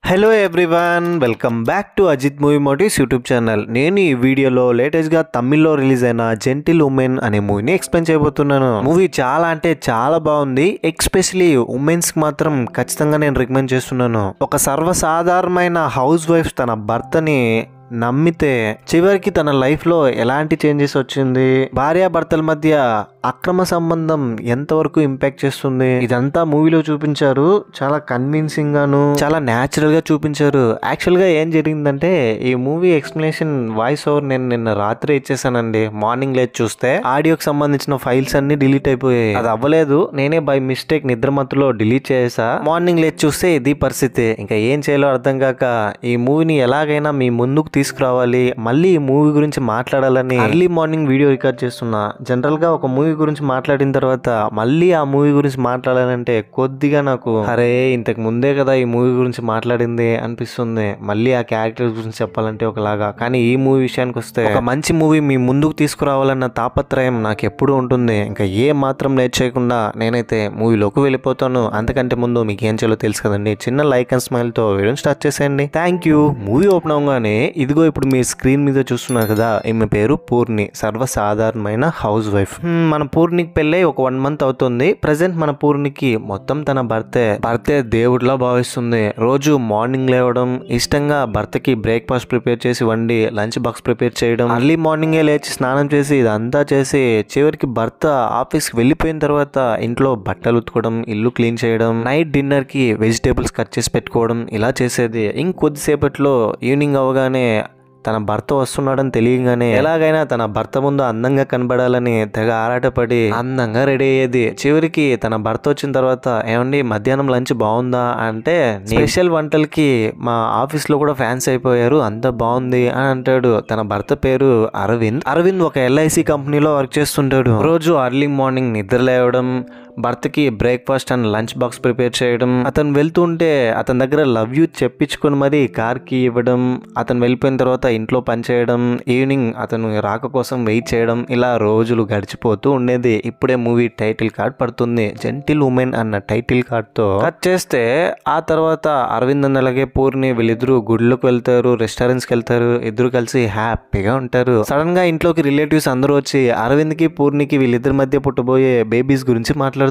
Hello everyone, welcome back to Ajith movie motives YouTube channel. నేను ఈ వీడియోలో లేటెస్ట్గా తమిళ్లో రిలీజ్ అయిన జెంటిల్ ఉమెన్ అనే మూవీని ఎక్స్ప్లెయిన్ చేయబోతున్నాను. మూవీ చాలా అంటే చాలా బాగుంది. ఎస్పెషలీ ఉమెన్స్కి మాత్రం ఖచ్చితంగా నేను రికమెండ్ చేస్తున్నాను. ఒక సర్వసాధారణమైన హౌస్ వైఫ్ తన భర్తని నమ్మితే చివరికి తన లైఫ్లో ఎలాంటి చేంజెస్ వచ్చింది, భార్యాభర్తల మధ్య అక్రమ సంబంధం ఎంతవరకు ఇంపాక్ట్ చేస్తుంది, ఇదంతా మూవీలో చూపించారు. చాలా కన్విన్సింగ్ గాను చాలా న్యాచురల్ గా చూపించారు. యాక్చువల్ గా ఏం జరిగిందంటే ఈ మూవీ ఎక్స్ప్లెనేషన్ వాయిస్ ఓవర్ నేను నిన్న రాత్రి ఇచ్చేసానండి. మార్నింగ్ లేచి చూస్తే ఆడియోకి సంబంధించిన ఫైల్స్ అన్ని డిలీట్ అయిపోయాయి. అది అవ్వలేదు, నేనే బై మిస్టేక్ నిద్రమత్తులో డిలీట్ చేసా. మార్నింగ్ లేచి చూస్తే ఇది పరిస్థితి. ఇంకా ఏం చేయాలో అర్థం కాక ఈ మూవీని ఎలాగైనా మీ ముందుకు తీసుకురావాలి, మళ్ళీ ఈ మూవీ గురించి మాట్లాడాలని ఎర్లీ మార్నింగ్ వీడియో రికార్డ్ చేస్తున్నా. జనరల్ గా ఒక మూవీ గురించి మాట్లాడిన తర్వాత మళ్ళీ ఆ మూవీ గురించి మాట్లాడాలంటే కొద్దిగా నాకు అరే ఇంతకు ముందే కదా ఈ మూవీ గురించి మాట్లాడింది అనిపిస్తుంది. మళ్ళీ ఆ క్యారెక్టర్స్ గురించి చెప్పాలంటే ఒకలాగా. కానీ ఈ మూవీ విషయానికి వస్తే ఒక మంచి మూవీ మీ ముందుకు తీసుకురావాలన్న తాపత్రయం నాకు ఎప్పుడు ఉంటుంది. ఇంకా ఏ మాత్రం లేట్ చేయకుండా నేనైతే మూవీలోకి వెళ్ళిపోతాను. అంతకంటే ముందు మీకు ఏం చేయాలో తెలుసు కదండి. చిన్న లైక్ అండ్ స్మైల్ తో వీడియోని స్టార్ట్ చేసేయండి. Thank you. మూవీ ఓపెన్ అవగానే ఇదిగో ఇప్పుడు మీ స్క్రీన్ మీద చూస్తున్నారు కదా, ఈమె పేరు పూర్ణి. సర్వసాధారణమైన house wife. మన పూర్ణికి పెళ్ళై ఒక 1 month అవుతుంది. ప్రెసెంట్ మన పూర్ణికి మొత్తం తన భర్తే దేవుడిలా భావిస్తుంది. రోజు మార్నింగ్ లేవడం, ఇష్టంగా భర్తకి బ్రేక్ఫాస్ట్ ప్రిపేర్ చేసి వండి లంచ్ బాక్స్ ప్రిపేర్ చేయడం, అర్లీ మార్నింగే లేచి స్నానం చేసి ఇదంతా చేసి చివరికి భర్త ఆఫీస్కి వెళ్ళిపోయిన తర్వాత ఇంట్లో బట్టలు ఉతుకోవడం, ఇల్లు క్లీన్ చేయడం, నైట్ డిన్నర్ కి వెజిటేబుల్స్ కట్ చేసి పెట్టుకోవడం ఇలా చేసేది. ఇంకొద్దిసేపట్లో ఈవినింగ్ అవగానే తన భర్త వస్తున్నాడని తెలియగానే ఎలాగైనా తన భర్త ముందు అందంగా కనబడాలని తెగ ఆరాటపడి అందంగా రెడీ అయ్యేది. చివరికి తన భర్త వచ్చిన తర్వాత ఏమండి మధ్యాహ్నం లంచ్ బాగుందా అంటే, స్పెషల్ వంటలకి మా ఆఫీస్ లో కూడా ఫ్యాన్స్ అయిపోయారు, అంత బాగుంది అని అంటాడు. తన భర్త పేరు అరవింద్ ఒక LIC కంపెనీలో వర్క్ చేస్తుంటాడు. రోజు అర్లీ మార్నింగ్ నిద్ర లేవడం, భర్తకి breakfast and lunch box prepare చేయడం, అతను వెళ్తుంటే అతని దగ్గర లవ్ యూ చెప్పించుకొని మరి కార్ కి ఇవ్వడం, అతను వెళ్ళిపోయిన తర్వాత ఇంట్లో పని చేయడం, ఈవినింగ్ అతను రాక కోసం వెయిట్ చేయడం, ఇలా రోజులు గడిచిపోతూ ఉండేది. ఇప్పుడే మూవీ టైటిల్ కార్డ్ పడుతుంది. జెంటిల్ ఉమెన్ అన్న టైటిల్ కార్డ్ తో కట్ చేస్తే ఆ తర్వాత అరవింద్ అలాగే పూర్ణి వీళ్ళిద్దరు గుడిలోకి వెళ్తారు, రెస్టారెంట్స్ కి వెళ్తారు, ఇద్దరు కలిసి హ్యాపీగా ఉంటారు. సడన్ గా ఇంట్లోకి రిలేటివ్స్ అందరూ వచ్చి అరవింద్ కి పూర్ణికి వీళ్ళిద్దరి మధ్య పుట్టబోయే బేబీస్ గురించి మాట్లాడుతున్నారు.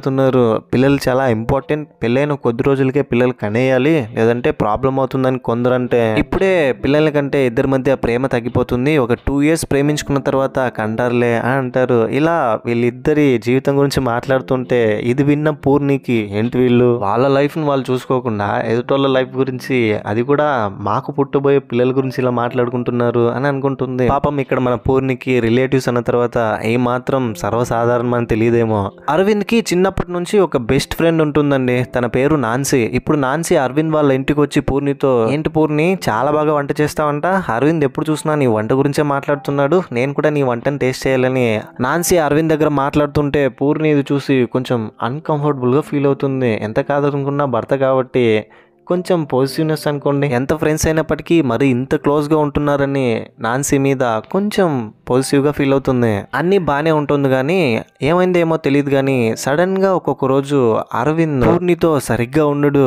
పిల్లలు చాలా ఇంపార్టెంట్, పెళ్ళైన కొద్ది రోజులకే పిల్లలు కనేయాలి లేదంటే ప్రాబ్లం అవుతుందని కొందరంటే, ఇప్పుడే పిల్లల కంటే ఇద్దరి మధ్య ప్రేమ తగ్గిపోతుంది, ఒక 2 years ప్రేమించుకున్న తర్వాత కంటారులే అని అంటారు. ఇలా వీళ్ళిద్దరి జీవితం గురించి మాట్లాడుతుంటే ఇది విన్న పూర్ణికి ఏంటి వీళ్ళు వాళ్ళ లైఫ్ ని వాళ్ళు చూసుకోకుండా ఎదుటోళ్ళ లైఫ్ గురించి, అది కూడా మాకు పుట్టబోయే పిల్లల గురించి ఇలా మాట్లాడుకుంటున్నారు అని అనుకుంటుంది. పాపం ఇక్కడ మన పూర్ణికి రిలేటివ్స్ అన్న తర్వాత ఏ మాత్రం సర్వసాధారణం అని తెలియదేమో. అరవింద్ కి చిన్నప్పటి నుంచి ఒక బెస్ట్ ఫ్రెండ్ ఉంటుందండి. తన పేరు నాన్సీ. ఇప్పుడు నాన్సీ అరవింద్ వాళ్ళ ఇంటికి వచ్చి పూర్ణితో, ఏంటి పూర్ణి చాలా బాగా వంట చేస్తావంట, అరవింద్ ఎప్పుడు చూసినా నీ వంట గురించే మాట్లాడుతున్నాడు, నేను కూడా నీ వంటను టేస్ట్ చేయాలని నాన్సీ అరవింద్ దగ్గర మాట్లాడుతుంటే పూర్ణి ఇది చూసి కొంచెం అన్కంఫర్టబుల్ గా ఫీల్ అవుతుంది. ఎంత కాదనుకున్నా భర్త కాబట్టి కొంచెం పాజిటివ్నెస్ అనుకోండి. ఎంత ఫ్రెండ్స్ అయినప్పటికీ మరి ఇంత క్లోజ్ గా ఉంటున్నారని నాన్సీ మీద కొంచెం పాజిటివ్ గా ఫీల్ అవుతుంది. అన్ని బానే ఉంటుంది కానీ ఏమైందేమో తెలియదు కానీ సడన్ గా ఒక్కొక్క రోజు అరవింద్ పూర్ణితో సరిగ్గా ఉండడు.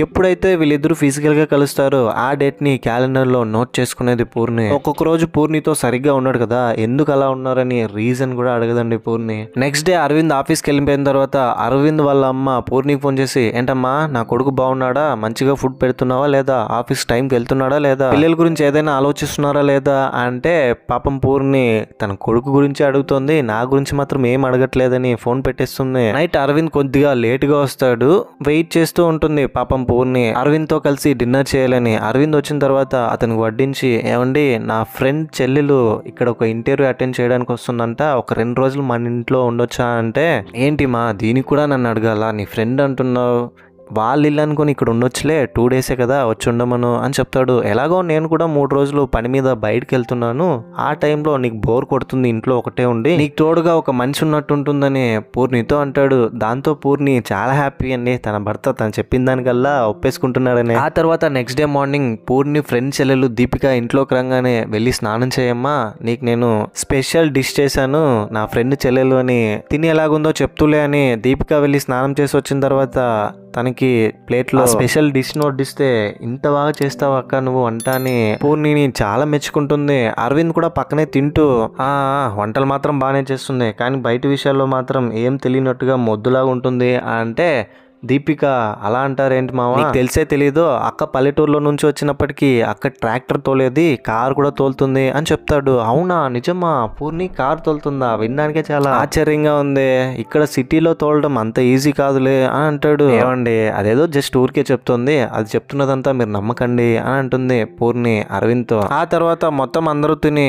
ఎప్పుడైతే వీళ్ళిద్దరూ ఫిజికల్ గా కలుస్తారో ఆ డేట్ ని క్యాలెండర్ లో నోట్ చేసుకునేది పూర్ణి. ఒక్కొక్క రోజు పూర్ణితో సరిగ్గా ఉన్నాడు కదా, ఎందుకు అలా ఉన్నారని రీజన్ కూడా అడగదండి పూర్ణి. నెక్స్ట్ డే అరవింద్ ఆఫీస్కి వెళ్ళిపోయిన తర్వాత అరవింద్ వాళ్ళ అమ్మ పూర్ణికి ఫోన్ చేసి, ఏంటమ్మా నా కొడుకు బాగున్నాడా, మంచిగా ఫుడ్ పెడుతున్నావా లేదా, ఆఫీస్ టైంకి వెళ్తున్నాడా లేదా, పిల్లల గురించి ఏదైనా ఆలోచిస్తున్నారా లేదా అంటే పాపం పూర్ణి తన కొడుకు గురించి అడుగుతుంది, నా గురించి మాత్రం ఏం అడగట్లేదని ఫోన్ పెట్టేస్తుంది. నైట్ అరవింద్ కొద్దిగా లేట్ గా వస్తాడు. వెయిట్ చేస్తూ ఉంటుంది పాపం పూర్ణి అరవింద్ తో కలిసి డిన్నర్ చేయాలని. అరవింద్ వచ్చిన తర్వాత అతనికి వడ్డించి, ఏమండి నా ఫ్రెండ్ చెల్లెలు ఇక్కడ ఒక ఇంటర్వ్యూ అటెండ్ చేయడానికి వస్తుందంట, ఒక 2 రోజులు మన ఇంట్లో ఉండొచ్చా అంటే, ఏంటి మా దీనికి కూడా నన్ను అడగాల, నీ ఫ్రెండ్ అంటున్నావు, వాళ్ళ ఇల్లు అనుకుని ఇక్కడ ఉండొచ్చులే, 2 days కదా వచ్చి ఉండమను అని చెప్తాడు. ఎలాగో నేను కూడా 3 రోజులు పని మీద బయటకు వెళ్తున్నాను, ఆ టైంలో నీకు బోర్ కొడుతుంది ఇంట్లో ఒకటే ఉండి, నీకు తోడుగా ఒక మనిషి ఉన్నట్టు ఉంటుందని పూర్ణితో అంటాడు. దాంతో పూర్ణి చాలా హ్యాపీ అండి, తన భర్త తను చెప్పిన దానికల్లా ఒప్పేసుకుంటున్నాడని. ఆ తర్వాత next day morning Purni friend చెల్లెలు దీపిక ఇంట్లోకి రాగానే, వెళ్ళి స్నానం చేయమ్మా, నీకు నేను స్పెషల్ డిష్ చేశాను, నా ఫ్రెండ్ చెల్లెలు అని, తిని ఎలాగుందో చెప్తూలే అని దీపిక వెళ్ళి స్నానం చేసి వచ్చిన తర్వాత తనకి తనకి ప్లేట్లో స్పెషల్ డిష్ వడ్డిస్తే ఇంత బాగా చేస్తావు అక్క నువ్వు వంట అని పూర్ణిని చాలా మెచ్చుకుంటుంది. అరవింద్ కూడా పక్కనే తింటూ వంటలు మాత్రం బాగానే చేస్తుంది, కానీ బయట విషయాల్లో మాత్రం ఏం తెలియనట్టుగా మొద్దులాగా ఉంటుంది అంటే దీపిక అలా అంటారేంటి మామ, నీకు తెలిసే తెలీదు, అక్క పల్లెటూరులో నుంచి వచ్చినప్పటికీ అక్క ట్రాక్టర్ తోలేది, కార్ కూడా తోలుతుంది అని చెప్తాడు. అవునా నిజమా, పూర్ణి కార్ తోలుతుందా, వినడానికే చాలా ఆశ్చర్యంగా ఉంది, ఇక్కడ సిటీలో తోలడం అంత ఈజీ కాదులే అని అంటాడు. ఏమండి అదేదో జస్ట్ ఊరికే చెప్తుంది, అది చెప్తున్నదంతా మీరు నమ్మకండి అని అంటుంది పూర్ణి అరవింద్తో. ఆ తర్వాత మొత్తం అందరూ తిని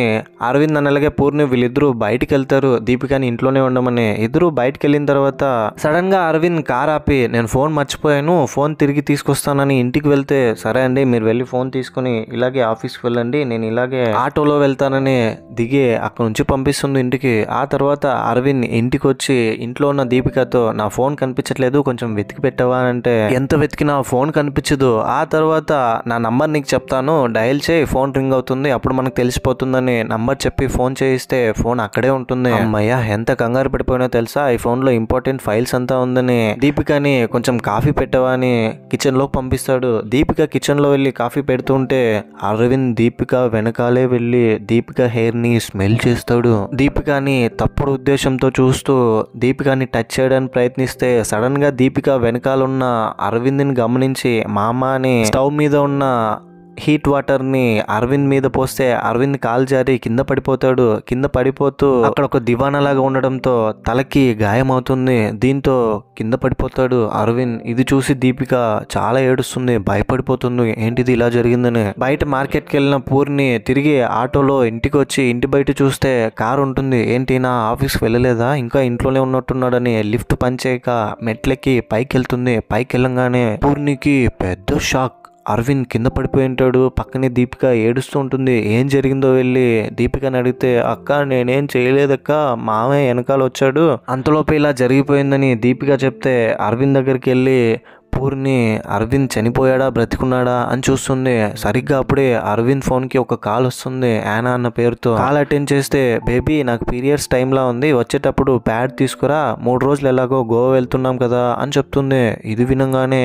అరవింద్ అన్నలాగే పూర్ణి వీళ్ళిద్దరూ బయటికి వెళ్తారు దీపికని ఇంట్లోనే ఉండమని. ఇద్దరు బయటికి వెళ్ళిన తర్వాత సడన్ గా అరవింద్ కార్ ఆపి నేను ఫోన్ మర్చిపోయాను, ఫోన్ తిరిగి తీసుకొస్తానని ఇంటికి వెళ్తే, సరే అండి మీరు వెళ్ళి ఫోన్ తీసుకుని ఇలాగే ఆఫీస్కి వెళ్ళండి, నేను ఇలాగే ఆటోలో వెళ్తానని దిగి అక్కడ నుంచి పంపిస్తుంది ఇంటికి. ఆ తర్వాత అరవింద్ ఇంటికి వచ్చి ఇంట్లో ఉన్న దీపికతో నా ఫోన్ కనిపించట్లేదు, కొంచెం వెతికి పెట్టవా అంటే ఎంత వెతికినా ఫోన్ కనిపించదు. ఆ తర్వాత నా నంబర్ నీకు చెప్తాను, డయల్ చేయి, ఫోన్ రింగ్ అవుతుంది, అప్పుడు మనకు తెలిసిపోతుందని నంబర్ చెప్పి ఫోన్ చేయిస్తే ఫోన్ అక్కడే ఉంటుంది. అమ్మయ్య ఎంత కంగారు పడిపోయినా తెలుసా, ఈ ఫోన్ లో ఇంపార్టెంట్ ఫైల్స్ అంతా ఉందని. దీపికని కొంచెం కాఫీ పెట్టవా అని కిచెన్ లో పంపిస్తాడు. దీపిక కిచెన్ లో వెళ్ళి కాఫీ పెడుతుంటే అరవింద్ దీపిక వెనకాలే వెళ్ళి దీపిక హెయిర్ ని స్మెల్ చేస్తాడు. దీపికని తప్పుడు ఉద్దేశంతో చూస్తూ దీపికని టచ్ చేయడానికి ప్రయత్నిస్తే సడన్ గా దీపిక వెనకాలన్న అరవింద్ ని గమనించి మామ అని స్టవ్ మీద ఉన్న హీట్ వాటర్ ని అరవింద్ మీద పోస్తే అరవింద్ కాలు జారి కింద పడిపోతాడు. కింద పడిపోతూ అక్కడ ఒక దివానా లాగా ఉండడంతో తలకి గాయం అవుతుంది. దీంతో కింద పడిపోతాడు అరవింద్. ఇది చూసి దీపిక చాలా ఏడుస్తుంది, భయపడిపోతుంది, ఏంటిది ఇలా జరిగిందని. బయట మార్కెట్కి వెళ్ళిన పూర్ణి తిరిగి ఆటోలో ఇంటికి వచ్చి ఇంటి బయట చూస్తే కారు ఉంటుంది. ఏంటి నా ఆఫీస్కి వెళ్ళలేదా, ఇంకా ఇంట్లోనే ఉన్నట్టున్నాడని లిఫ్ట్ పనిచేయక మెట్లెక్కి పైకి వెళ్తుంది. పైకి వెళ్ళంగానే పూర్ణికి పెద్ద షాక్, అరవింద్ కింద పడిపోయి ఉంటాడు. పక్కనే దీపిక ఏడుస్తూ ఉంటుంది. ఏం జరిగిందో వెళ్ళి దీపికని అడిగితే అక్క నేనేం చేయలేదక్క, మామయ్య వెనకాల వచ్చాడు, అంతలోపు ఇలా జరిగిపోయిందని దీపిక చెప్తే అరవింద్ దగ్గరికి వెళ్ళి పూర్ణి అరవింద్ చనిపోయాడా బ్రతికున్నాడా అని చూస్తుంది. సరిగ్గా అప్పుడే అరవింద్ ఫోన్కి ఒక కాల్ వస్తుంది యానా అన్న పేరుతో. కాల్ అటెండ్ చేస్తే బేబీ నాకు పీరియడ్స్ టైంలా ఉంది, వచ్చేటప్పుడు ప్యాడ్ తీసుకురా, 3 రోజులు ఎలాగో గోవా వెళ్తున్నాం కదా అని చెప్తుంది. ఇది వినంగానే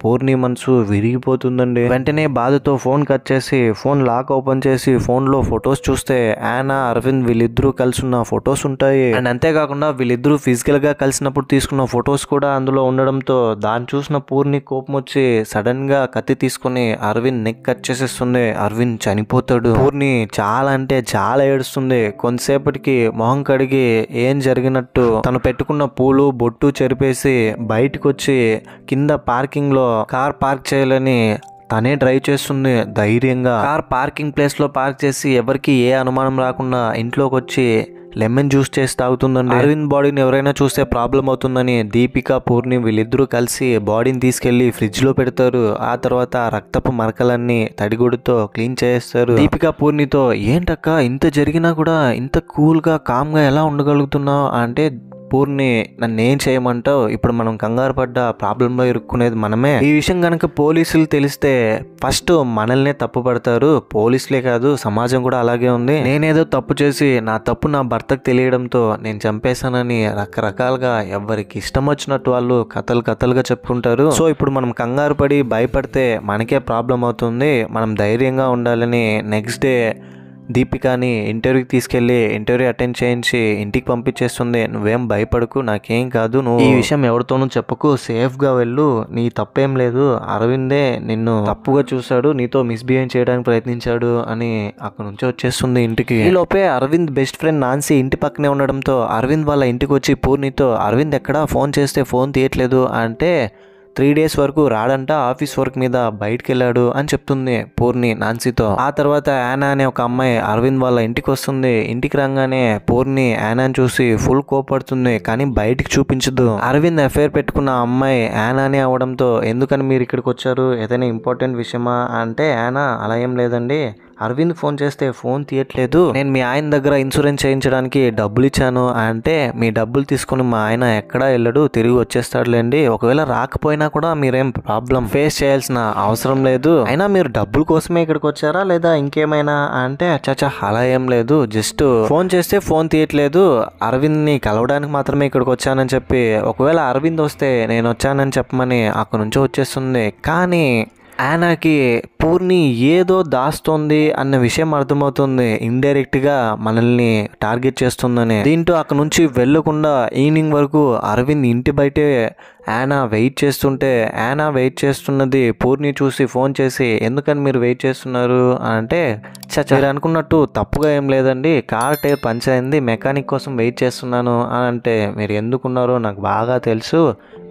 పూర్ణి మనసు విరిగిపోతుందండి. వెంటనే బాధతో ఫోన్ కట్ చేసి ఫోన్ లాక్ ఓపెన్ చేసి ఫోన్ లో ఫొటోస్ చూస్తే యానా అరవింద్ వీళ్ళిద్దరూ కలిసి ఉన్న ఫొటోస్ ఉంటాయి. అండ్ అంతేకాకుండా వీళ్ళిద్దరూ ఫిజికల్ గా కలిసినప్పుడు తీసుకున్న ఫొటోస్ కూడా అందులో ఉండడంతో దాన్ని చూసిన పూర్ణి కోపం వచ్చి సడన్ గా కత్తి తీసుకుని అరవింద్ నెక్ కట్ చేసేస్తుంది. అరవింద్ చనిపోతాడు. పూర్ణి చాలా అంటే చాలా ఏడుస్తుంది. కొంతసేపటికి మొహం కడిగి ఏం జరిగినట్టు తను పెట్టుకున్న పూలు బొట్టు చెరిపేసి బయటకు వచ్చి కింద పార్కింగ్ లో కార్ పార్క్ చేయాలని తనే డ్రైవ్ చేస్తుంది ధైర్యంగా. కార్ పార్కింగ్ ప్లేస్ లో పార్క్ చేసి ఎవరికి ఏ అనుమానం రాకుండా ఇంట్లోకి వచ్చి లెమన్ జ్యూస్ చేసి తాగుతుందండి. అరవింద్ బాడీని ఎవరైనా చూస్తే ప్రాబ్లం అవుతుందని దీపిక పూర్ణి వీళ్ళిద్దరూ కలిసి బాడీని తీసుకెళ్లి ఫ్రిడ్జ్ లో పెడతారు. ఆ తర్వాత రక్తపు మరకలన్నీ తడిగుడితో క్లీన్ చేస్తారు. దీపిక పూర్ణితో ఏంటక్క ఇంత జరిగినా కూడా ఇంత కూల్ గా కామ్ గా ఎలా ఉండగలుగుతున్నావు అంటే, పూర్ణి నన్ను ఏం చేయమంటావు, ఇప్పుడు మనం కంగారు పడ్డ ప్రాబ్లంలో ఇరుక్కునేది మనమే. ఈ విషయం కనుక పోలీసులు తెలిస్తే ఫస్ట్ మనల్నే తప్పు పడతారు, పోలీసులే కాదు సమాజం కూడా అలాగే ఉంది. నేనేదో తప్పు చేసి నా తప్పు నా భర్తకు తెలియడంతో నేను చంపేశానని రకరకాలుగా ఎవరికి ఇష్టం వచ్చినట్టు వాళ్ళు కథలుగా చెప్పుకుంటారు. సో ఇప్పుడు మనం కంగారు పడి భయపడితే మనకే ప్రాబ్లం అవుతుంది. మనం ధైర్యంగా ఉండాలని నెక్స్ట్ డే దీపికని ఇంటర్వ్యూకి తీసుకెళ్లి ఇంటర్వ్యూ అటెండ్ చేయించి ఇంటికి పంపించేస్తుంది. నువ్వేం భయపడకు, నాకేం కాదు, నువ్వు ఈ విషయం ఎవరితోనూ చెప్పకు, సేఫ్ గా వెళ్ళు, నీ తప్పేం లేదు, అరవిందే నిన్ను తప్పుగా చూశాడు, నీతో మిస్బిహేవ్ చేయడానికి ప్రయత్నించాడు అని అక్కడ నుంచి వచ్చేస్తుంది ఇంటికి. ఈ లోపే అరవింద్ బెస్ట్ ఫ్రెండ్ నాన్సీ ఇంటి పక్కనే ఉండడంతో అరవింద్ వాళ్ళ ఇంటికి వచ్చి పూర్ణితో అరవింద్ ఎక్కడా, ఫోన్ చేస్తే ఫోన్ తీయట్లేదు అంటే 3 days వరకు రాడంట, ఆఫీస్ వర్క్ మీద బయటికి వెళ్ళాడు అని చెప్తుంది పూర్ణి నాన్సీతో. ఆ తర్వాత యానా అనే ఒక అమ్మాయి అరవింద్ వాళ్ళ ఇంటికి వస్తుంది. ఇంటికి రాగానే పూర్ణి యానాని చూసి ఫుల్ కోపడుతుంది, కానీ బయటికి చూపించదు. అరవింద్ అఫైర్ పెట్టుకున్న అమ్మాయి యానానే అవడంతో ఎందుకని మీరు ఇక్కడికి వచ్చారు, ఏదైనా ఇంపార్టెంట్ విషయమా అంటే యానా అలా ఏం లేదండి, అరవింద్ ఫోన్ చేస్తే ఫోన్ తీయట్లేదు. నేను మీ ఆయన దగ్గర ఇన్సూరెన్స్ చేయించడానికి డబ్బులు ఇచ్చాను అంటే మీ డబ్బులు తీసుకుని మా ఆయన ఎక్కడా వెళ్ళడు, తిరిగి వచ్చేస్తాడులేండి. ఒకవేళ రాకపోయినా కూడా మీరేం ప్రాబ్లం ఫేస్ చేయాల్సిన అవసరం లేదు. అయినా మీరు డబ్బుల కోసమే ఇక్కడికి వచ్చారా లేదా ఇంకేమైనా అంటే చచ్చా అలా ఏం లేదు, జస్ట్ ఫోన్ చేస్తే ఫోన్ తీయట్లేదు, అరవింద్ ని కలవడానికి మాత్రమే ఇక్కడికి వచ్చానని చెప్పి ఒకవేళ అరవింద్ వస్తే నేను వచ్చానని చెప్పమని అక్కడి నుంచి వచ్చేస్తుంది. కానీ యానాకి పూర్ణి ఏదో దాస్తోంది అన్న విషయం అర్థమవుతుంది. ఇండైరెక్ట్ గా మనల్ని టార్గెట్ చేస్తుందని. దీంతో అక్కడ నుంచి వెళ్ళకుండా ఈవినింగ్ వరకు అరవింద్ ఇంటి బయటే యానా వెయిట్ చేస్తుంటే యానా వెయిట్ చేస్తున్నది పూర్ణి చూసి ఫోన్ చేసి ఎందుకని మీరు వెయిట్ చేస్తున్నారు అంటే మీరు అనుకున్నట్టు తప్పుగా ఏం లేదండి, కార్ టైర్ పంచర్ అయింది, మెకానిక్ కోసం వెయిట్ చేస్తున్నాను అని అంటే మీరు ఎందుకున్నారో నాకు బాగా తెలుసు,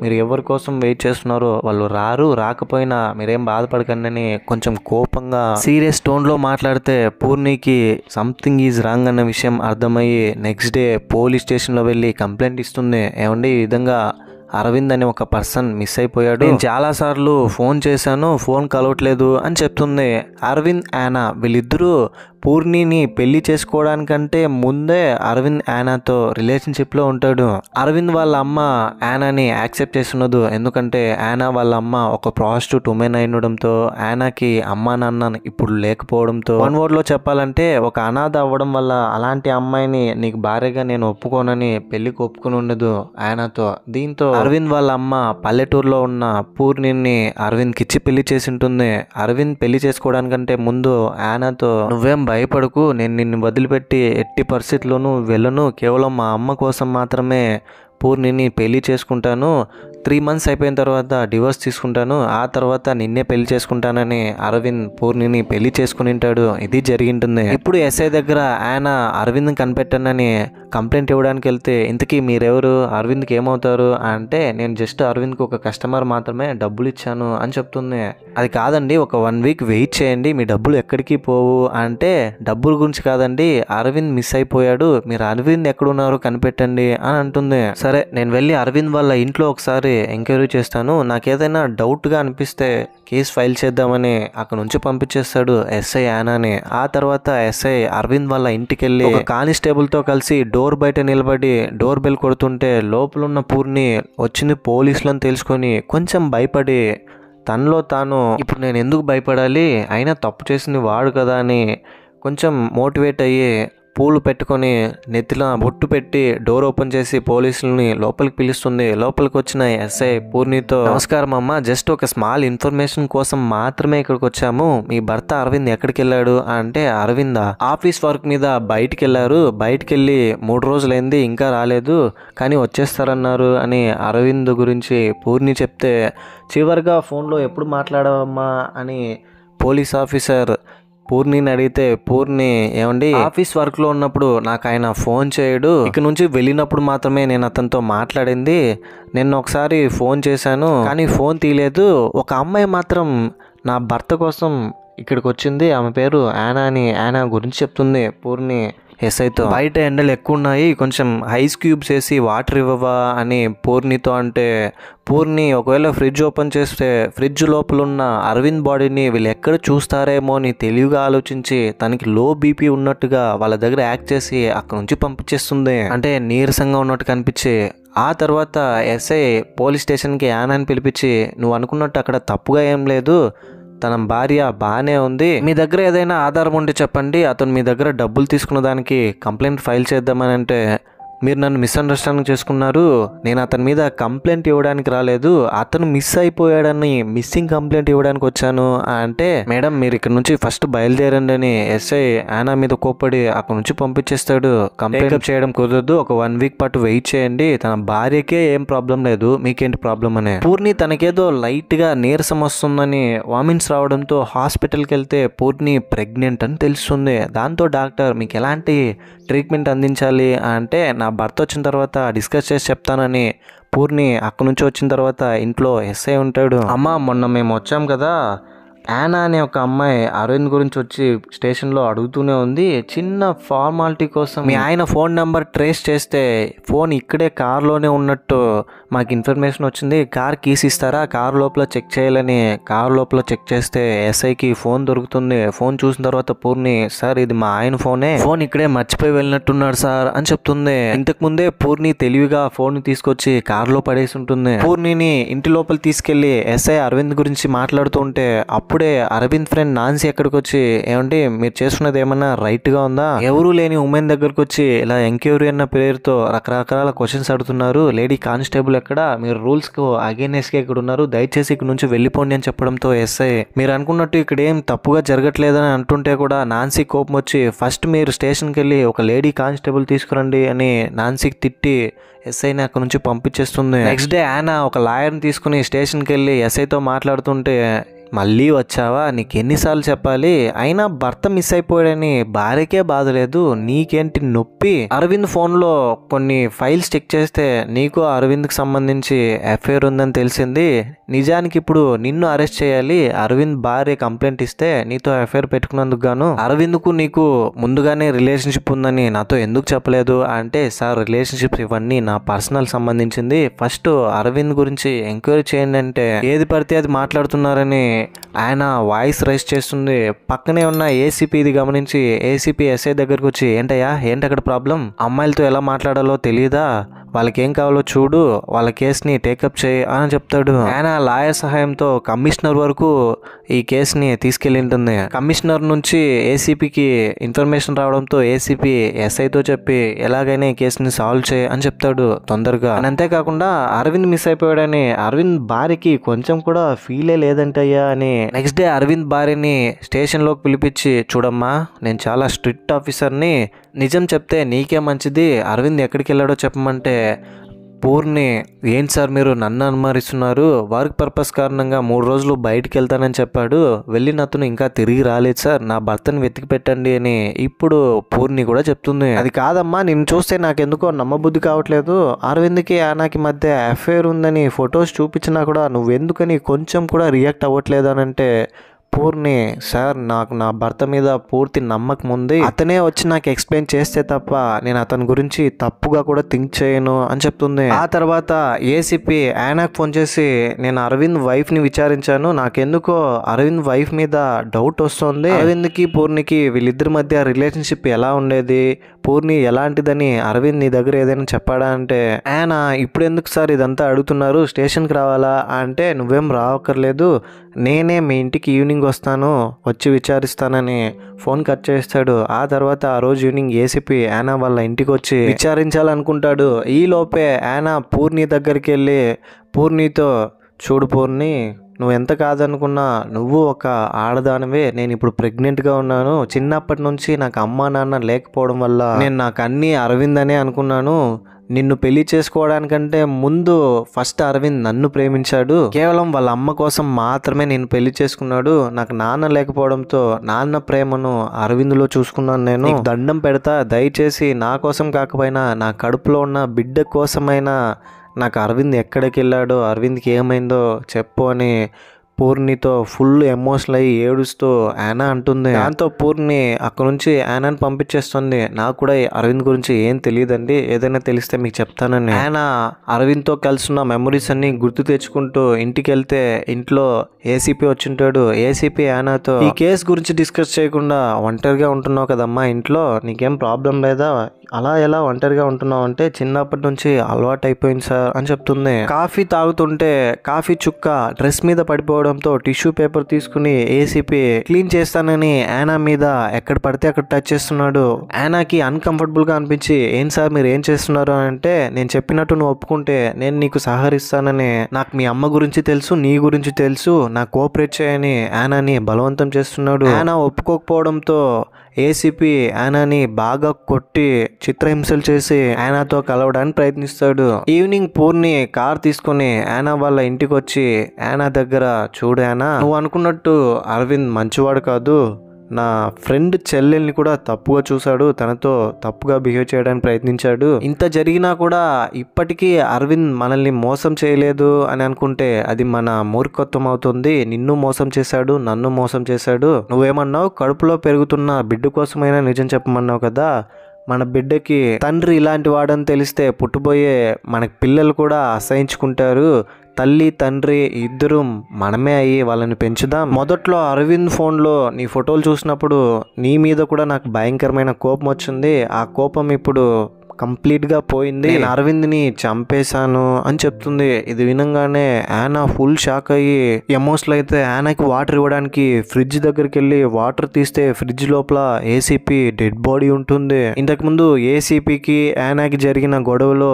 మీరు ఎవరి కోసం వెయిట్ చేస్తున్నారో వాళ్ళు రాకపోయినా మీరేం బాధపడకండి అని కొంచెం కోపంగా సీరియస్ టోన్లో మాట్లాడితే పూర్ణికి సంథింగ్ ఈజ్ రాంగ్ అన్న విషయం అర్థమయ్యి నెక్స్ట్ డే పోలీస్ స్టేషన్లో వెళ్ళి కంప్లైంట్ ఇస్తుంది. ఏమండి ఈ విధంగా అరవింద్ అనే ఒక పర్సన్ మిస్ అయిపోయాడు, నేను చాలాసార్లు ఫోన్ చేశాను, ఫోన్ కలవట్లేదు అని చెప్తుంది. అరవింద్ యానా వీళ్ళిద్దరూ పూర్ణిని పెళ్లి చేసుకోవడానికంటే ముందే అరవింద్ యానాతో రిలేషన్షిప్లో ఉంటాడు. అరవింద్ వాళ్ళ అమ్మ యానాని యాక్సెప్ట్ చేస్తున్నదు, ఎందుకంటే యానా వాళ్ళ అమ్మ ఒక ప్రాస్టిట్యూట్ ఉమెన్ అయి ఉండడంతో యానాకి అమ్మా నాన్న ఇప్పుడు లేకపోవడంతో వన్ వర్డ్లో చెప్పాలంటే ఒక అనాథ అవ్వడం వల్ల అలాంటి అమ్మాయిని నీకు భార్యగా నేను ఒప్పుకోనని పెళ్లికి ఒప్పుకుని ఉండదు యానాతో. దీంతో అరవింద్ వాళ్ళ అమ్మ పల్లెటూరులో ఉన్న పూర్ణిని అరవింద్కి ఇచ్చి పెళ్లి చేసి ఉంటుంది. అరవింద్ పెళ్లి చేసుకోవడానికంటే ముందు యానాతో నువ్వేం భయపడకు, నేను నిన్ను వదిలిపెట్టి ఎట్టి పరిస్థితుల్లోనూ వెళ్ళను, కేవలం మా అమ్మ కోసం మాత్రమే పూర్ణిని పెళ్లి చేసుకుంటాను, 3 months అయిపోయిన తర్వాత డివోర్స్ తీసుకుంటాను, ఆ తర్వాత నిన్నే పెళ్లి చేసుకుంటానని అరవింద్ పూర్ణిని పెళ్లి చేసుకుని ఉంటాడు. ఇది జరిగింటుంది. ఇప్పుడు ఎస్ఐ దగ్గర ఆయన అరవింద్ కనిపెట్టానని కంప్లైంట్ ఇవ్వడానికి వెళ్తే ఇంతకీ మీరెవరు, అరవింద్కి ఏమవుతారు అంటే నేను జస్ట్ అరవింద్కి ఒక కస్టమర్ మాత్రమే, డబ్బులు ఇచ్చాను అని చెప్తుంది. అది కాదండి, ఒక 1 week వెయిట్ చేయండి, మీ డబ్బులు ఎక్కడికి పోవు అంటే డబ్బుల గురించి కాదండి, అరవింద్ మిస్ అయిపోయాడు, మీరు అరవింద్ ఎక్కడున్నారో కనిపెట్టండి అని అంటుంది. సరే నేను వెళ్ళి అరవింద్ వాళ్ళ ఇంట్లో ఒకసారి ఎంక్వైరీ చేస్తాను, నాకేదైనా డౌట్గా అనిపిస్తే కేసు ఫైల్ చేద్దామని అక్కడ నుంచి పంపించేస్తాడు ఎస్ఐ యానాని. ఆ తర్వాత ఎస్ఐ అరవింద్ వాళ్ళ ఇంటికి వెళ్ళి ఒక కానిస్టేబుల్తో కలిసి డోర్ బయట నిలబడి డోర్ బెల్ కొడుతుంటే లోపల ఉన్న పూర్ణి వచ్చింది పోలీసులను తెలుసుకొని కొంచెం భయపడి తనలో తాను ఇప్పుడు నేను ఎందుకు భయపడాలి, అయినా తప్పు చేసింది వాడు కదా అని కొంచెం మోటివేట్ అయ్యి పూలు పెట్టుకొని నెత్తిలో బొట్టు పెట్టి డోర్ ఓపెన్ చేసి పోలీసులని లోపలికి పిలుస్తుంది. లోపలికి వచ్చిన ఎస్ఐ పూర్ణితో నమస్కారం అమ్మ, జస్ట్ ఒక స్మాల్ ఇన్ఫర్మేషన్ కోసం మాత్రమే ఇక్కడికి వచ్చాము, మీ భర్త అరవింద్ ఎక్కడికి వెళ్ళాడు అంటే అరవింద్ ఆఫీస్ వర్క్ మీద బయటికి వెళ్ళారు, బయటికి వెళ్ళి 3 రోజులైంది ఇంకా రాలేదు, కానీ వచ్చేస్తారన్నారు అని అరవింద్ గురించి పూర్ణి చెప్తే చివరిగా ఫోన్లో ఎప్పుడు మాట్లాడావమ్మా అని పోలీస్ ఆఫీసర్ పూర్ణిని అడిగితే పూర్ణి ఏమండి ఆఫీస్ వర్క్ లో ఉన్నప్పుడు నాకు ఆయన ఫోన్ చేయడు, ఇక నుంచి వెళ్ళినప్పుడు మాత్రమే నేను అతనితో మాట్లాడింది, నిన్న ఒకసారి ఫోన్ చేశాను కానీ ఫోన్ తీయలేదు, ఒక అమ్మాయి మాత్రం నా భర్త కోసం ఇక్కడికి వచ్చింది, ఆమె పేరు యానా అని యానా గురించి చెప్తుంది పూర్ణి ఎస్ఐతో. బయట ఎండలు ఎక్కువ ఉన్నాయి, కొంచెం ఐస్ క్యూబ్స్ వేసి వాటర్ ఇవ్వవా అని పూర్ణితో అంటే పూర్ణి ఒకవేళ ఫ్రిడ్జ్ ఓపెన్ చేస్తే ఫ్రిడ్జ్ లోపల ఉన్న అరవింద్ బాడీని వీళ్ళు ఎక్కడ చూస్తారేమో అని తెలివిగా ఆలోచించి తనకి లో బీపీ ఉన్నట్టుగా వాళ్ళ దగ్గర యాక్ట్ చేసి అక్కడ నుంచి పంపించేస్తుంది, అంటే నీరసంగా ఉన్నట్టు కనిపించి. ఆ తర్వాత ఎస్ఐ పోలీస్ స్టేషన్కి యానాని పిలిపించి నువ్వు అనుకున్నట్టు అక్కడ తప్పుగా ఏం లేదు, తన భార్య బాగానే ఉంది, మీ దగ్గర ఏదైనా ఆధారం ఉంటే చెప్పండి, అతను మీ దగ్గర డబ్బులు తీసుకున్న దానికి కంప్లైంట్ ఫైల్ చేద్దామని అంటే మీరు నన్ను మిస్అండర్స్టాండింగ్ చేసుకున్నారు, నేను అతని మీద కంప్లైంట్ ఇవ్వడానికి రాలేదు, అతను మిస్ అయిపోయాడని మిస్సింగ్ కంప్లైంట్ ఇవ్వడానికి వచ్చాను అంటే మేడం మీరు ఇక్కడ నుంచి ఫస్ట్ బయలుదేరండి అని ఎస్ఐ యానా మీద కోప్పడి అక్కడ నుంచి పంపించేస్తాడు. కంప్లైంట్ చేయడం కుదరదు, ఒక 1 week పాటు వెయిట్ చేయండి, తన భార్యకే ఏం ప్రాబ్లం లేదు మీకేంటి ప్రాబ్లం అని. పూర్ణి తనకేదో లైట్ గా నీరసం వస్తుందని వామిన్స్ రావడంతో హాస్పిటల్కి వెళ్తే పూర్ణి ప్రెగ్నెంట్ అని తెలుస్తుంది. దాంతో డాక్టర్ మీకు ఎలాంటి ట్రీట్మెంట్ అందించాలి అంటే నా భర్త వచ్చిన తర్వాత డిస్కస్ చేసి చెప్తానని పూర్ణి అక్కడి నుంచి వచ్చిన తర్వాత ఇంట్లో ఎస్ఐ ఉంటాడు. అమ్మ మొన్న మేము వచ్చాం కదా, యానా అనే ఒక అమ్మాయి అరవింద్ గురించి వచ్చి స్టేషన్లో అడుగుతూనే ఉంది. చిన్న ఫార్మాలిటీ కోసం మీ ఆయన ఫోన్ నెంబర్ ట్రేస్ చేస్తే ఫోన్ ఇక్కడే కార్లోనే ఉన్నట్టు మాకు ఇన్ఫర్మేషన్ వచ్చింది. కార్ కీస్ ఇస్తారా, కార్ లోపల చెక్ చేయాలని కార్ లోపల చెక్ చేస్తే ఎస్ఐకి ఫోన్ దొరుకుతుంది. ఫోన్ చూసిన తర్వాత పూర్ణి, సార్ ఇది మా ఆయన ఫోనే, ఫోన్ ఇక్కడే మర్చిపోయి వెళ్ళినట్టున్నాడు సార్ అని చెప్తుంది. ఇంతకు ముందే పూర్ణి తెలివిగా ఫోన్ తీసుకొచ్చి కార్లో పడేసి ఉంటుంది. పూర్ణిని ఇంటి లోపల తీసుకెళ్లి ఎస్ఐ అరవింద్ గురించి మాట్లాడుతూ ఉంటే అప్పుడే అరవింద్ ఫ్రెండ్ నాన్సీ ఎక్కడికి వచ్చి, ఏమంటే మీరు చేస్తున్నది ఏమన్నా రైట్ గా ఉందా, ఎవరు లేని ఉమెన్ దగ్గరకు వచ్చి ఇలా ఎంక్వైరీ అన్న పేరుతో రకరకాల క్వశ్చన్స్ అడుగుతున్నారు, లేడీ కానిస్టేబుల్ ఎక్కడ, మీరు రూల్స్ కు అగైనెస్ట్ గా ఇక్కడ ఉన్నారు, దయచేసి ఇక్కడ నుంచి వెళ్ళిపోండి అని చెప్పడంతో ఎస్ఐ మీరు అనుకున్నట్టు ఇక్కడ ఏం తప్పుగా జరగట్లేదని అంటుంటే కూడా నాన్సీ కోపం వచ్చి ఫస్ట్ మీరు స్టేషన్కి వెళ్ళి ఒక లేడీ కానిస్టేబుల్ తీసుకురండి అని నాన్సీకి తిట్టి ఎస్ఐని అక్కడ నుంచి పంపించేస్తుంది. నెక్స్ట్ డే యానా ఒక లాయర్ని తీసుకుని స్టేషన్కి వెళ్ళి ఎస్ఐతో మాట్లాడుతుంటే, మళ్ళీ వచ్చావా, నీకు ఎన్నిసార్లు చెప్పాలి, అయినా భర్త మిస్ అయిపోయాడని భార్యకే బాధ లేదు, నీకేంటి నొప్పి, అరవింద్ ఫోన్లో కొన్ని ఫైల్స్ చెక్ చేస్తే నీకు అరవింద్కి సంబంధించి ఎఫ్ఐఆర్ ఉందని తెలిసింది, నిజానికి ఇప్పుడు నిన్ను అరెస్ట్ చేయాలి, అరవింద్ భార్య కంప్లైంట్ ఇస్తే నీతో ఎఫ్ఐఆర్ పెట్టుకున్నందుకు గాను అరవింద్కు నీకు ముందుగానే రిలేషన్షిప్ ఉందని నాతో ఎందుకు చెప్పలేదు అంటే, సార్ రిలేషన్షిప్స్ ఇవన్నీ నా పర్సనల్ సంబంధించింది, ఫస్ట్ అరవింద్ గురించి ఎంక్వైరీ చేయండి అంటే ఏది పడితే అది మాట్లాడుతున్నారని ఆయన వాయిస్ రైజ్ చేస్తుంది. పక్కనే ఉన్న ఏసీపీ ఇది గమనించి ఏసీపీ ఎస్ఐ దగ్గరకు వచ్చి, ఏంటయ్యా ఏంటి అక్కడ ప్రాబ్లం, అమ్మాయిలతో ఎలా మాట్లాడాలో తెలియదా, వాళ్ళకి ఏం కావాలో చూడు, వాళ్ళ కేసుని టేకప్ చేయి అని చెప్తాడు. ఆయన లాయర్ సహాయంతో కమిషనర్ వరకు ఈ కేసుని తీసుకెళ్ళింటుంది. కమిషనర్ నుంచి ఏసీపీకి ఇన్ఫర్మేషన్ రావడంతో ఏసీపీ ఎస్ఐతో చెప్పి ఎలాగైనా ఈ కేసుని సాల్వ్ చేయి అని చెప్తాడు తొందరగా. అంతేకాకుండా అరవింద్ మిస్ అయిపోయాడని అరవింద్ భార్యకి కొంచెం కూడా ఫీలే లేదంటయ్యా అని నెక్స్ట్ డే అరవింద్ భార్యని స్టేషన్లోకి పిలిపించి, చూడమ్మా నేను చాలా స్ట్రిక్ట్ ఆఫీసర్ని, నిజం చెప్తే నీకే మంచిది, అరవింద్ ఎక్కడికి వెళ్ళాడో చెప్పమంటే పూర్ణి, ఏంటి సార్ మీరు నన్ను అనుమానిస్తున్నారు, వర్క్ పర్పస్ కారణంగా 3 రోజులు బయటికి వెళ్తానని చెప్పాడు, వెళ్ళిన అతను ఇంకా తిరిగి రాలేదు సార్, నా భర్తను వెతికి పెట్టండి అని ఇప్పుడు పూర్ణి కూడా చెప్తుంది. అది కాదమ్మా, నిన్ను చూస్తే నాకెందుకో నమ్మబుద్ధి కావట్లేదు, అరవింద్కి యానాకి మధ్య అఫైర్ ఉందని ఫొటోస్ చూపించినా కూడా నువ్వెందుకని కొంచెం కూడా రియాక్ట్ అవ్వట్లేదు అని అంటే పూర్ణి, సార్ నాకు నా భర్త మీద పూర్తి నమ్మకం ఉంది, అతనే వచ్చి నాకు ఎక్స్ప్లెయిన్ చేస్తే తప్ప నేను అతని గురించి తప్పుగా కూడా థింక్ చేయను అని చెప్తుంది. ఆ తర్వాత ఏసీపీ యానాకు ఫోన్ చేసి, నేను అరవింద్ వైఫ్ ని విచారించాను, నాకెందుకో అరవింద్ వైఫ్ మీద డౌట్ వస్తుంది, అరవింద్కి పూర్ణికి వీళ్ళిద్దరి మధ్య రిలేషన్షిప్ ఎలా ఉండేది, పూర్ణి ఎలాంటిదని అరవింద్ నీ దగ్గర ఏదైనా చెప్పాడా అంటే, యానా ఇప్పుడు ఎందుకు సార్ ఇదంతా అడుగుతున్నారు, స్టేషన్కి రావాలా అంటే, నువ్వేం రావక్కర్లేదు, నేనే మీ ఇంటికి ఈవినింగ్ వస్తాను, వచ్చి విచారిస్తానని ఫోన్ కట్ చేస్తాడు. ఆ తర్వాత ఆ రోజు ఈవినింగ్ ఏసీపీ యానా వాళ్ళ ఇంటికి వచ్చి విచారించాలనుకుంటాడు. ఈ లోపే యానా పూర్ణి దగ్గరికి వెళ్ళి పూర్ణితో, చూడు పూర్ణి, నువ్వు ఎంత కాదనుకున్నా నువ్వు ఒక ఆడదానివే, నేను ఇప్పుడు ప్రెగ్నెంట్గా ఉన్నాను, చిన్నప్పటి నుంచి నాకు అమ్మా నాన్న లేకపోవడం వల్ల నేను నాకు అన్నీ అరవింద్ అనే అనుకున్నాను, నిన్ను పెళ్లి చేసుకోవడానికంటే ముందు ఫస్ట్ అరవింద్ నన్ను ప్రేమించాడు, కేవలం వాళ్ళ అమ్మ కోసం మాత్రమే నేను పెళ్లి చేసుకున్నాడు, నాకు నాన్న లేకపోవడంతో నాన్న ప్రేమను అరవింద్లో చూసుకున్నాను, నేను దండం పెడతా, దయచేసి నా కోసం కాకపోయినా నా కడుపులో ఉన్న బిడ్డ కోసమైనా నాకు అరవింద్ ఎక్కడికి వెళ్ళాడో, అరవింద్కి ఏమైందో చెప్పు అని పూర్ణితో ఫుల్ ఎమోషనల్ అయ్యి ఏడుస్తూ యానా అంటుంది. దాంతో పూర్ణి అక్కడ నుంచి యానాని పంపించేస్తుంది. నాకు కూడా అరవింద్ గురించి ఏం తెలియదండి, ఏదైనా తెలిస్తే మీకు చెప్తానని. యానా అరవింద్తో కలిసి ఉన్న మెమరీస్ అన్ని గుర్తు తెచ్చుకుంటూ ఇంటికి వెళ్తే ఇంట్లో ఏసీపీ వచ్చింటాడు. ఏసీపీ యానాతో, ఈ కేసు గురించి డిస్కస్ చేయకుండా ఒంటరిగా ఉంటున్నావు కదమ్మా ఇంట్లో, నీకేం ప్రాబ్లం లేదా, అలా ఎలా ఒంటరిగా ఉంటున్నావు అంటే, చిన్నప్పటి నుంచి అలవాటు అయిపోయింది సార్ అని చెప్తుంది. కాఫీ తాగుతుంటే కాఫీ చుక్క డ్రెస్ మీద పడిపోవడంతో టిష్యూ పేపర్ తీసుకుని ఏసీపీ క్లీన్ చేస్తానని యానా మీద ఎక్కడ పడితే అక్కడ టచ్ చేస్తున్నాడు. యానాకి అన్కంఫర్టబుల్ గా అనిపించి, ఏం సార్ మీరు ఏం చేస్తున్నారు అని అంటే, నేను చెప్పినట్టు నువ్వు ఒప్పుకుంటే నేను నీకు సహకరిస్తానని, నాకు మీ అమ్మ గురించి తెలుసు, నీ గురించి తెలుసు, నాకు కోఆపరేట్ చేయని యానాని బలవంతం చేస్తున్నాడు. యానా ఒప్పుకోకపోవడంతో ఏసీపీ యానాని బాగా కొట్టి చిత్రహింసలు చేసి యానాతో కలవడానికి ప్రయత్నిస్తాడు. ఈవినింగ్ పూర్ణి కార్ తీసుకుని యానా వాళ్ళ ఇంటికి వచ్చి యానా దగ్గర, చూడు యానా, నువ్వు అనుకున్నట్టు అరవింద్ మంచివాడు కాదు, నా ఫ్రెండ్ చెల్లెల్ని కూడా తప్పుగా చూశాడు, తనతో తప్పుగా బిహేవ్ చేయడానికి ప్రయత్నించాడు. ఇంత జరిగినా కూడా ఇప్పటికీ అరవింద్ మనల్ని మోసం చేయలేదు అని అనుకుంటే అది మన మూర్ఖత్వం అవుతుంది. నిన్ను మోసం చేశాడు, నన్ను మోసం చేశాడు. నువ్వేమన్నావు, కడుపులో పెరుగుతున్న బిడ్డ కోసమైనా నిజం చెప్పమన్నావు కదా. మన బిడ్డకి తండ్రి ఇలాంటి వాడని తెలిస్తే పుట్టబోయే మనకి పిల్లలు కూడా అసహించుకుంటారు. తల్లి తండ్రి ఇద్దరు మనమే అయ్యి వాళ్ళని పెంచుదాం. మొదట్లో అరవింద్ ఫోన్లో నీ ఫోటోలు చూసినప్పుడు నీ మీద కూడా నాకు భయంకరమైన కోపం వచ్చింది. ఆ కోపం ఇప్పుడు కంప్లీట్గా పోయింది. నేను అరవింద్ని చంపేశాను అని చెప్తుంది. ఇది వినంగానే యానా ఫుల్ షాక్ అయ్యి ఎమోషనల్ అయితే యానాకి వాటర్ ఇవ్వడానికి ఫ్రిడ్జ్ దగ్గరికి వెళ్ళి వాటర్ తీస్తే ఫ్రిడ్జ్ లోపల ఏసీపీ డెడ్ బాడీ ఉంటుంది. ఇంతకుముందు ఏసీపీకి యానాకి జరిగిన గొడవలో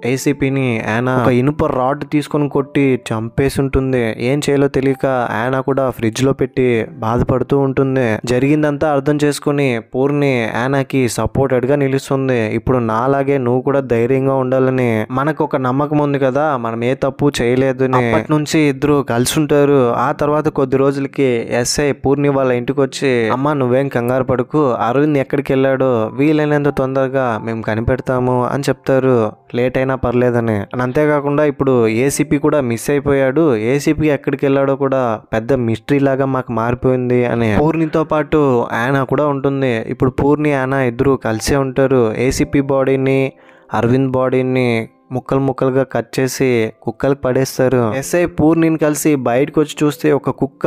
ఏసీపీని యానా ఒక ఇనుప రాడ్ తీసుకొని కొట్టి చంపేసి ఉంటుంది. ఏం చేయాలో తెలియక యానా కూడా ఫ్రిడ్జ్ లో పెట్టి బాధపడుతూ ఉంటుంది. జరిగిందంతా అర్థం చేసుకుని పూర్ణి యానాకి సపోర్టెడ్ గా నిలుస్తుంది. ఇప్పుడు నాలాగే నువ్వు కూడా ధైర్యంగా ఉండాలని మనకు ఒక నమ్మకం ఉంది కదా, మనం ఏ తప్పు చేయలేదు అని. అప్పటి నుంచి ఇద్దరు కలిసి ఉంటారు. ఆ తర్వాత కొద్ది రోజులకి ఎస్ఐ పూర్ణి వాళ్ళ ఇంటికి వచ్చి, అమ్మ నువ్వేం కంగారు పడుకు, అరవింద్ ఎక్కడికి వెళ్ళాడో వీలైనంత తొందరగా మేము కనిపెడతాము అని చెప్తారు, లేట్ అయినా పర్లేదని. అంతేకాకుండా ఇప్పుడు ఏసీపీ కూడా మిస్ అయిపోయాడు, ఏసీపీ ఎక్కడికి వెళ్ళాడో కూడా పెద్ద మిస్టరీ లాగా మాకు మారిపోయింది అని. పూర్ణితో పాటు యానా కూడా ఉంటుంది. ఇప్పుడు పూర్ణి యానా ఇద్దరు కలిసే ఉంటారు. ఏసీపీ బాడీని అరవింద్ బాడీని ముక్కలు ముక్కలుగా కట్ చేసి కుక్కలకు పడేస్తారు. ఎస్ఐ పూర్ణిని కలిసి బయటకు వచ్చి చూస్తే ఒక కుక్క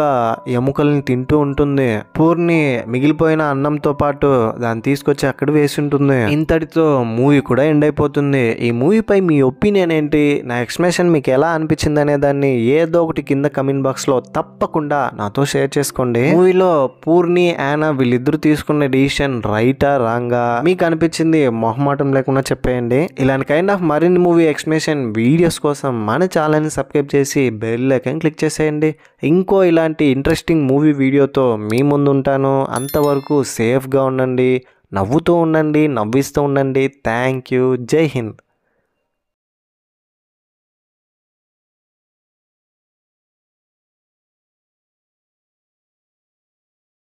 ఎముకల్ని తింటూ ఉంటుంది. పూర్ణి మిగిలిపోయిన అన్నంతో పాటు దాన్ని తీసుకొచ్చి అక్కడ వేసి ఉంటుంది. ఇంతటితో మూవీ కూడా ఎండ్ అయిపోతుంది. ఈ మూవీపై మీ ఒపీనియన్ ఏంటి, నా ఎక్స్ప్లెనేషన్ మీకు ఎలా అనిపించింది అనే దాన్ని ఏదో ఒకటి కింద కమెంట్ బాక్స్ లో తప్పకుండా నాతో షేర్ చేసుకోండి. మూవీలో పూర్ణి యానా వీళ్ళిద్దరు తీసుకున్న డిసిషన్ రైటా రాంగా మీకు అనిపించింది మొహమాటం లేకుండా చెప్పేయండి. ఇలాంటి కైండ్ ఆఫ్ మరిన్ని మూవీ ఎక్స్ప్లెనేషన్ వీడియోస్ కోసం మన ఛానల్ని సబ్స్క్రైబ్ చేసి బెల్ ఐకాన్ క్లిక్ చేసేయండి. ఇంకో ఇలాంటి ఇంట్రెస్టింగ్ మూవీ వీడియోతో మీ ముందు ఉంటాను. అంతవరకు సేఫ్గా ఉండండి, నవ్వుతూ ఉండండి, నవ్విస్తూ ఉండండి. Thank you. జై హింద్.